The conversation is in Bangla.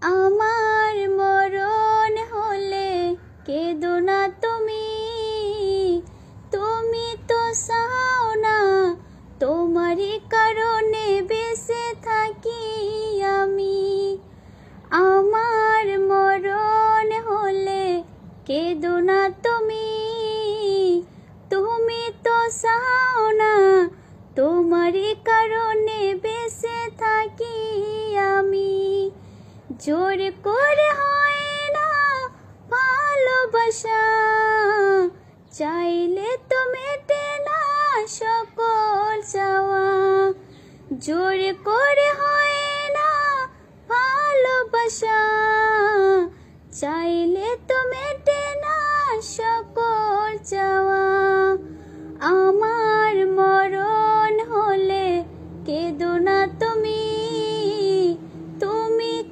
আমার মরণ হলে কেঁদো না তুমি, তুমি তো চাও না তোমারই কারণে বেঁচে থাকি আমি। আমার মরণ হলে কেঁদো না তুমি, তুমি তো চাও না তোমারই কারণে বেঁচে থাকি আমি। জোর করে হয় না ভালোবাসা, চাইলে তো মেটে না সকল চাওয়া। জোর করে হয় না ভালোবাসা, চাইলে তো মেটে না সকল চাওয়া।